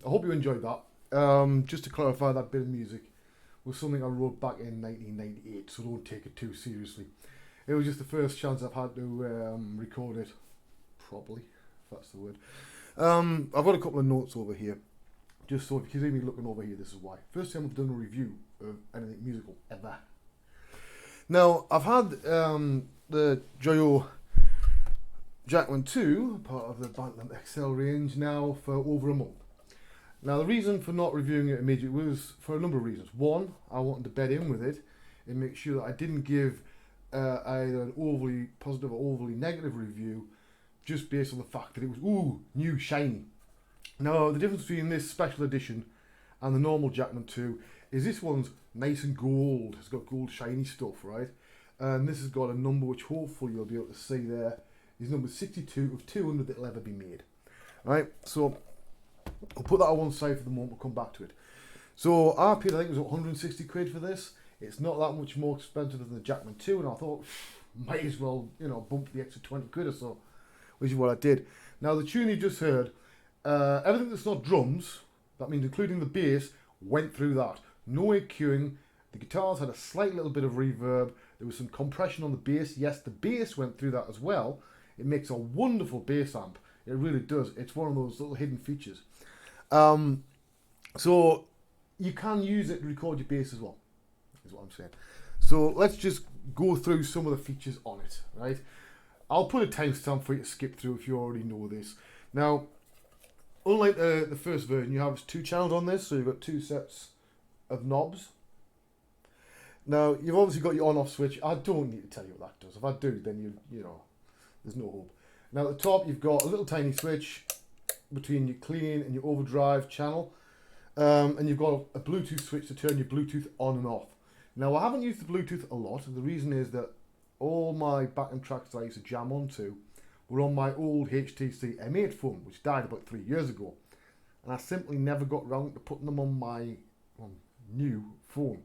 I hope you enjoyed that. Just to clarify, that bit of music was something I wrote back in 1998, so don't take it too seriously. It was just the first chance I've had to record it properly, if that's the word. I've got a couple of notes over here, just so if you see me looking over here, this is why. First time I've done a review of anything musical ever. Now, I've had the Joyo Jackman 2, part of the Bantam XL range, now for over a month. Now, the reason for not reviewing it immediately was for a number of reasons. One, I wanted to bed in with it and make sure that I didn't give either an overly positive or overly negative review just based on the fact that it was, ooh, new, shiny. Now, the difference between this special edition and the normal Jackman 2 is this one's nice and gold. It's got gold shiny stuff, right? And this has got a number which hopefully you'll be able to see there. Is number 62 of 200 that will ever be made. Right, so I'll put that on one side for the moment, we'll come back to it. So I paid, I think it was 160 quid for this. It's not that much more expensive than the Jackman 2, and I thought, might as well, you know, bump the extra 20 quid or so, which is what I did. Now the tune you just heard, everything that's not drums, that means including the bass, went through that. No EQing, the guitars had a slight little bit of reverb, there was some compression on the bass. Yes, the bass went through that as well. It makes a wonderful bass amp. It really does. It's one of those little hidden features. So you can use it to record your bass as well, is what I'm saying. So let's just go through some of the features on it, right? I'll put a timestamp for you to skip through if you already know this. Now, unlike the first version, you have 2 channels on this, so you've got 2 sets of knobs. Now, you've obviously got your on-off switch. I don't need to tell you what that does. If I do, then you know, there's no hope. Now at the top you've got a little tiny switch between your clean and your overdrive channel, and you've got a Bluetooth switch to turn your Bluetooth on and off. Now I haven't used the Bluetooth a lot, and the reason is that all my backing tracks that I used to jam onto were on my old HTC M8 phone, which died about 3 years ago, and I simply never got round to putting them on my new phone.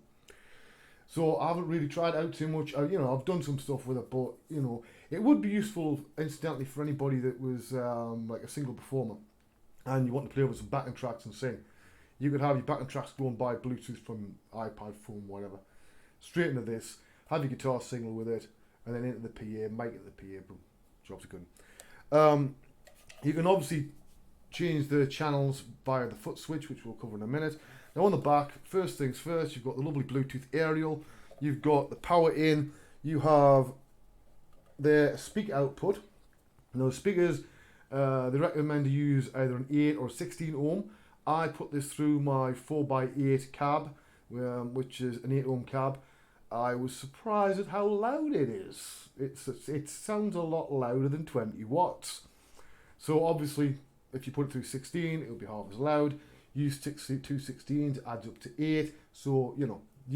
So I haven't really tried out too much. You know, I've done some stuff with it, but you know, it would be useful, incidentally, for anybody that was like a single performer and you want to play over some backing tracks and sing. You could have your backing tracks going by Bluetooth from iPad, phone, whatever, straight into this, have your guitar signal with it, and then into the PA, mic at the PA, boom, jobs are good. You can obviously change the channels via the foot switch, which we'll cover in a minute. Now on the back, first things first, you've got the lovely Bluetooth aerial, you've got the power in, you have the speaker output. Now the speakers, they recommend to use either an 8 or 16 ohm. I put this through my 4x8 cab, which is an 8 ohm cab. I was surprised at how loud it is. It sounds a lot louder than 20 watts. So obviously, if you put it through 16, it'll be half as loud. Use 2 16s, adds up to 8. So, you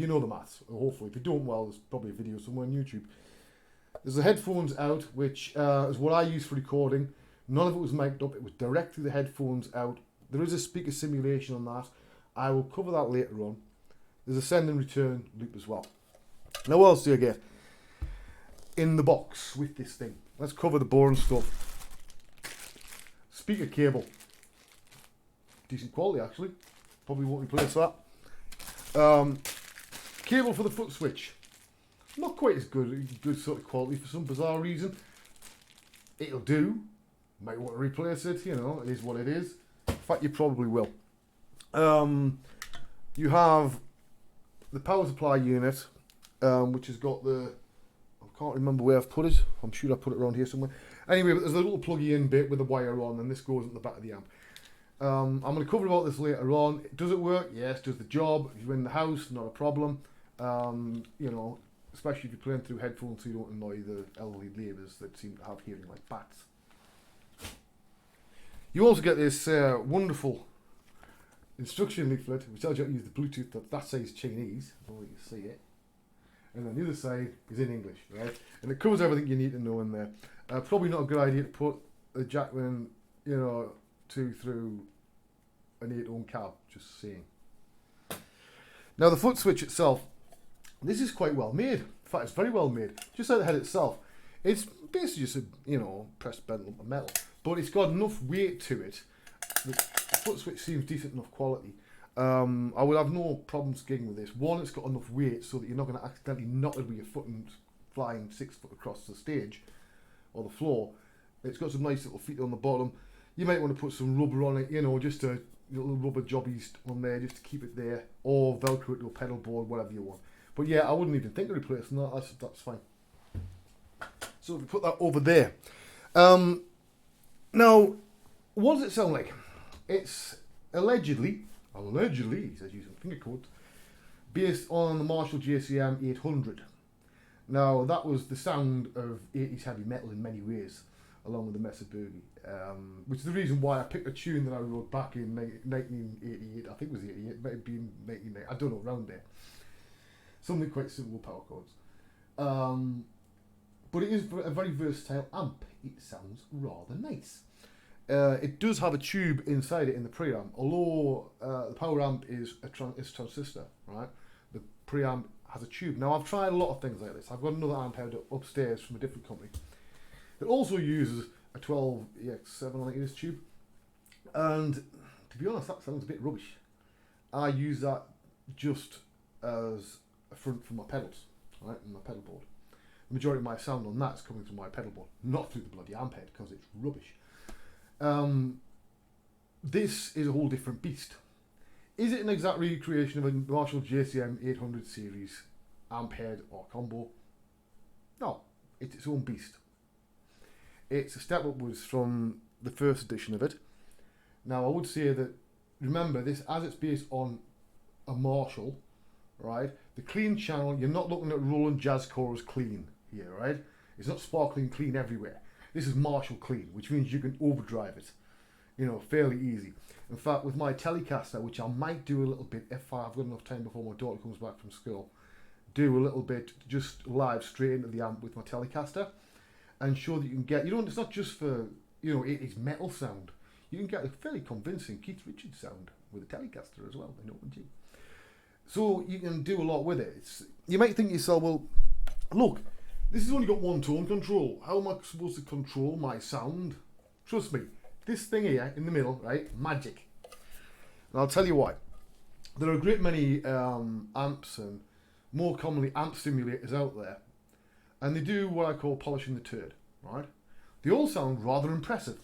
know the maths. Hopefully, if you don't, well, there's probably a video somewhere on YouTube. There's the headphones out, which is what I use for recording. None of it was mic'd up. It was direct through the headphones out. There is a speaker simulation on that. I will cover that later on. There's a send and return loop as well. Now, what else do you get in the box with this thing? Let's cover the boring stuff. Speaker cable. Decent quality, actually. Probably won't replace that. Cable for the foot switch. Not quite as good sort of quality for some bizarre reason. It'll do. Might want to replace it, you know, it is what it is. In fact, you probably will. You have the power supply unit, which has got the, I can't remember where I've put it. I'm sure I put it around here somewhere. Anyway, but there's a little pluggy in bit with a wire on, and this goes at the back of the amp. I'm going to cover about this later on. Does it work? Yes. Does the job? If you're in the house, not a problem. You know, especially if you're playing through headphones so you don't annoy the elderly neighbours that seem to have hearing like bats. You also get this wonderful instruction leaflet, which tells you how to use the Bluetooth. That says Chinese, I don't know if you can see it. And then the other side is in English, right? And it covers everything you need to know in there. Probably not a good idea to put the Jackman, you know, 2 through an 8 ohm cab, just saying. Now the foot switch itself, this is quite well made. In fact, it's very well made. Just like the head itself, it's basically just a, you know, pressed bent lump of metal, but it's got enough weight to it that foot switch seems decent enough quality. I would have no problems gigging with this. One, it's got enough weight so that you're not going to accidentally knock it with your foot and flying 6 foot across the stage or the floor. It's got some nice little feet on the bottom. You might want to put some rubber on it, you know, just a little rubber jobbies on there just to keep it there, or Velcro it to a pedal board, whatever you want. But yeah, I wouldn't even think of replacing that. That's fine. So if we put that over there. Now, what does it sound like? It's allegedly, he says using finger quotes, based on the Marshall JCM 800. Now, that was the sound of 80s heavy metal in many ways, along with the Mesa Boogie, which is the reason why I picked a tune that I wrote back in 1988. I think it was 88, it might have been 1990, I don't know, around there. Something quite simple, power chords. But it is a very versatile amp. It sounds rather nice. It does have a tube inside it in the preamp, although the power amp is transistor, right? The preamp has a tube. Now, I've tried a lot of things like this. I've got another amp head upstairs from a different company. It also uses a 12EX7, I think it is, tube. And to be honest, that sounds a bit rubbish. I use that just as a front for my pedals, right, and my pedal board. The majority of my sound on that's coming from my pedal board, not through the bloody amp head, because it's rubbish. This is a whole different beast. Is it an exact recreation of a Marshall JCM 800 series amp head or combo? No, it's its own beast. It's a step upwards from the first edition of it. Now, I would say that, remember this, as it's based on a Marshall, right? The clean channel, you're not looking at Roland Jazz Chorus clean here, right? It's not sparkling clean everywhere. This is Marshall clean, which means you can overdrive it, you know, fairly easy. In fact, with my Telecaster, which I might do a little bit if I've got enough time before my daughter comes back from school, do a little bit just live straight into the amp with my Telecaster and show that you can get, you know, it's not just for, you know, it's metal sound. You can get a fairly convincing Keith Richards sound with a Telecaster as well, an open G. So you can do a lot with it. You might think to yourself, well, look, this has only got one tone control. How am I supposed to control my sound? Trust me, this thing here in the middle, right, magic. And I'll tell you why. There are a great many amps and more commonly amp simulators out there, and they do what I call polishing the turd, right? They all sound rather impressive,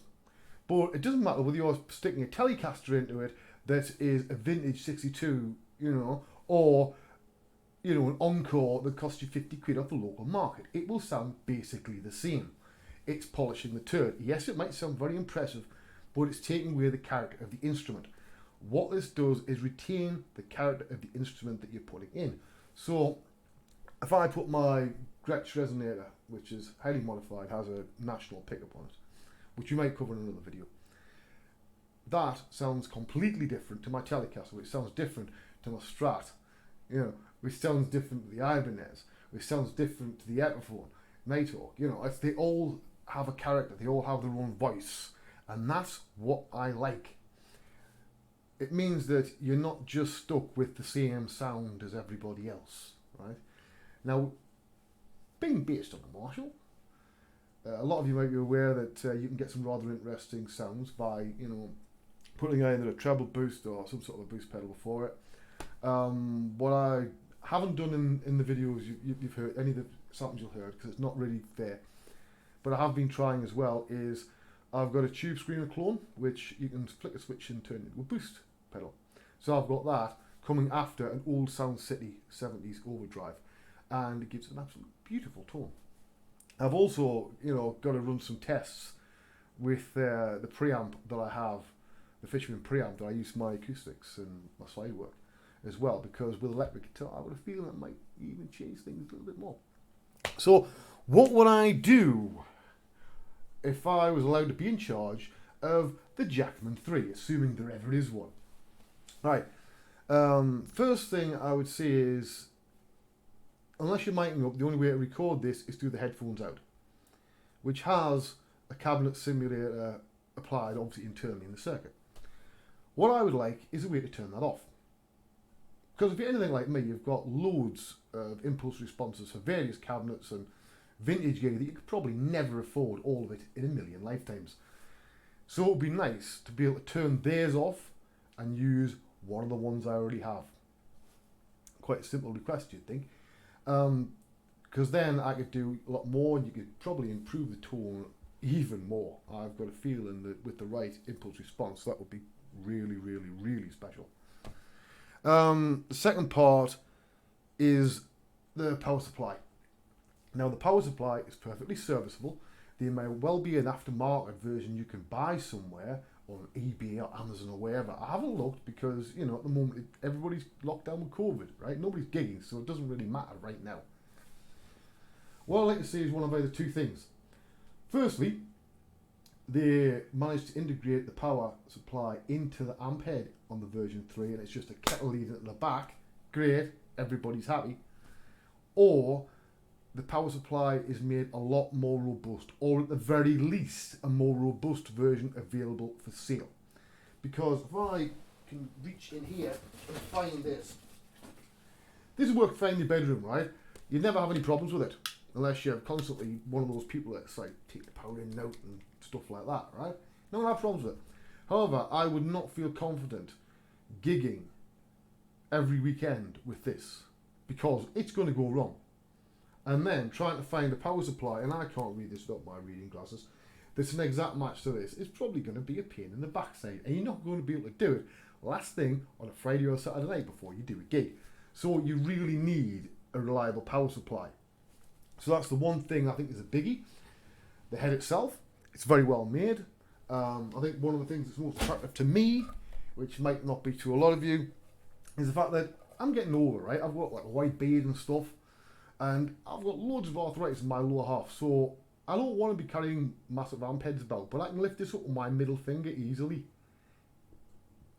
but it doesn't matter whether you're sticking a Telecaster into it that is a vintage 62, you know, or, you know, an Encore that costs you 50 quid off the local market. It will sound basically the same. It's polishing the turd. Yes, it might sound very impressive, but it's taking away the character of the instrument. What this does is retain the character of the instrument that you're putting in. So, if I put my Gretsch resonator, which is highly modified, has a national pickup on it, which you might cover in another video, that sounds completely different to my Telecaster, which sounds different to my Strat, you know, which sounds different to the Ibanez, which sounds different to the Epiphone, Nighthawk, you know, they all have a character, they all have their own voice, and that's what I like. It means that you're not just stuck with the same sound as everybody else, right? Now, being based on a Marshall, a lot of you might be aware that you can get some rather interesting sounds by, you know, putting either a treble boost or some sort of a boost pedal for it. What I haven't done in the videos you've heard, any of the samples you've heard, because it's not really there, but I have been trying as well, is I've got a Tube Screamer clone, which you can flick a switch and turn into a boost pedal. So I've got that coming after an old Sound City 70s overdrive, and it gives an absolute beautiful tone. I've also, you know, got to run some tests with the preamp that I have, the Fishman preamp that I use for my acoustics and my slide work as well, because with electric guitar I would have feeling it might even change things a little bit more. So what would I do if I was allowed to be in charge of the Jackman 3, assuming there ever is one? Right, first thing I would say is, unless you're miking up, the only way to record this is through the headphones out, which has a cabinet simulator applied obviously internally in the circuit. What I would like is a way to turn that off. Because if you're anything like me, you've got loads of impulse responses for various cabinets and vintage gear that you could probably never afford all of it in a million lifetimes. So it would be nice to be able to turn theirs off and use one of the ones I already have. Quite a simple request, you'd think. Because then I could do a lot more, and you could probably improve the tone even more. I've got a feeling that with the right impulse response, that would be really, really, really special. The second part is the power supply. Now, the power supply is perfectly serviceable. There may well be an aftermarket version you can buy somewhere on eBay or Amazon or wherever. I haven't looked because, you know, at the moment everybody's locked down with COVID, right? Nobody's gigging, so it doesn't really matter right now. What I'd like to say is one of either two things. Firstly, they managed to integrate the power supply into the amp head on the version 3, and it's just a kettle lead at the back. Great, everybody's happy. Or the power supply is made a lot more robust, or at the very least a more robust version available for sale. Because if I can reach in here and find this will work fine in your bedroom, right? You never have any problems with it, unless you're constantly one of those people that's like take the power in and out and stuff like that, right? No one have problems with it. However, I would not feel confident gigging every weekend with this, because it's going to go wrong. And then trying to find a power supply, and I can't read this without my reading glasses, that's an exact match to this, is probably going to be a pain in the backside, and you're not going to be able to do it last thing on a Friday or Saturday night before you do a gig. So you really need a reliable power supply. So that's the one thing I think is a biggie. The head itself, it's very well made. I think one of the things that's most attractive to me, which might not be to a lot of you, is the fact that I'm getting older, right? I've got like a white beard and stuff, and I've got loads of arthritis in my lower half, so I don't want to be carrying massive amp heads about, but I can lift this up with my middle finger easily.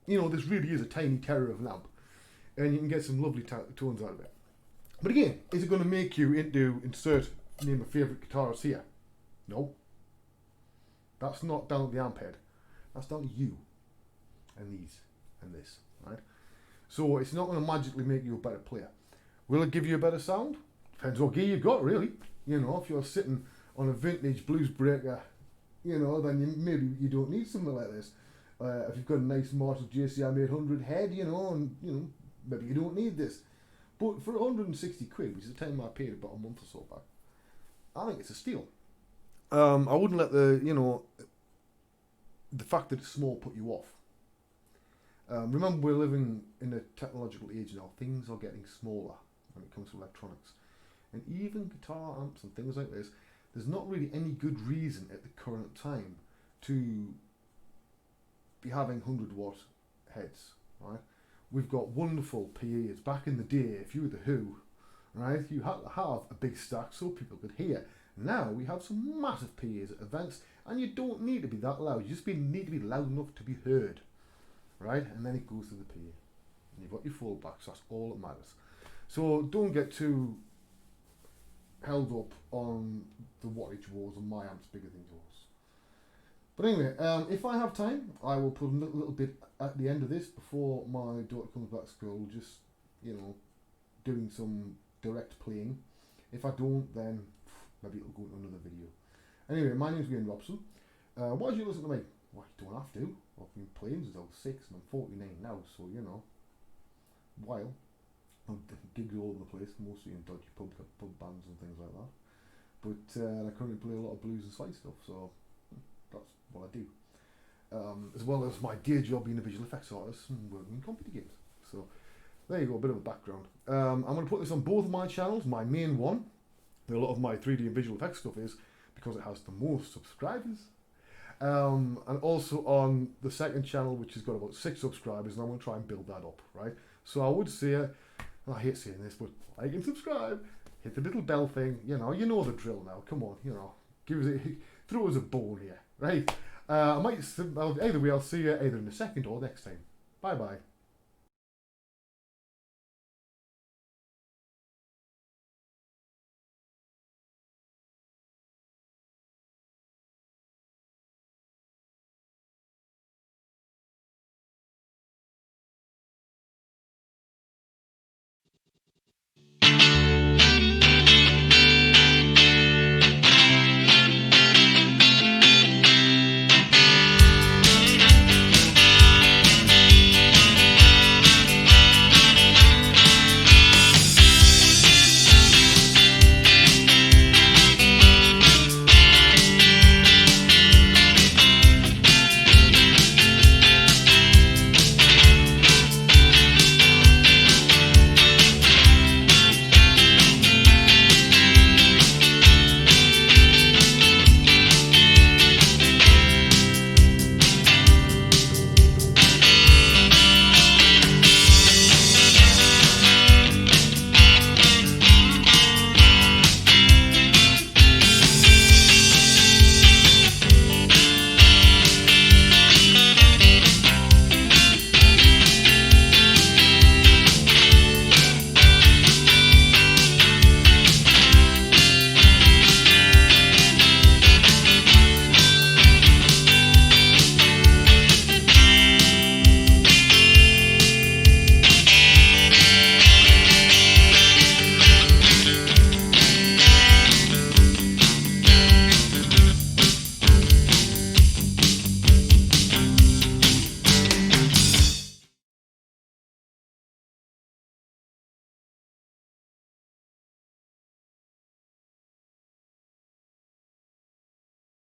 You know, this really is a tiny terror of an amp, and you can get some lovely tones out of it. But again, is it going to make you insert name a favourite guitarist here? No. That's not down to the amp head. That's down to you, and these, and this, right? So it's not going to magically make you a better player. Will it give you a better sound? Depends what gear you've got, really. You know, if you're sitting on a vintage blues breaker, you know, then maybe you don't need something like this. If you've got a nice Marshall JCM 800 head, you know, and you know, maybe you don't need this. But for 160 quid, which is the time I paid about a month or so back, I think it's a steal. I wouldn't let the fact that it's small put you off. Remember, we're living in a technological age now. Things are getting smaller when it comes to electronics. And even guitar amps and things like this, there's not really any good reason at the current time to be having 100-watt heads, right? We've got wonderful PAs. Back in the day, if you were the Who, right, you had to have a big stack so people could hear. Now we have some massive PAs at events, and you don't need to be that loud. You just need to be loud enough to be heard, right? And then it goes to the PA. And you've got your fallbacks. That's all that matters. So don't get too held up on the wattage wars and my amp's bigger than yours. But anyway, if I have time, I will put a little bit at the end of this before my daughter comes back to school, just, you know, doing some direct playing. If I don't, then maybe it'll go into another video. Anyway, my name's Wayne Robson. Why did you listen to me? Well, you don't have to. I've been playing since I was 6 and I'm 49 now, so, you know, while I'm gigs all over the place, mostly in dodgy pub bands and things like that. But I currently play a lot of blues and slide stuff, so that's what I do. As well as my day job being a visual effects artist and working in computer games. So there you go, a bit of a background. I'm going to put this on both of my channels. My main one, where a lot of my 3D and visual effects stuff is, because it has the most subscribers. And also on the second channel, which has got about 6 subscribers, and I'm going to try and build that up, right? So I would say, I hate saying this, but like and subscribe, hit the little bell thing, you know the drill now, come on, you know, throw us a bone here, right? Either way, I'll see you either in a second or next time. Bye bye.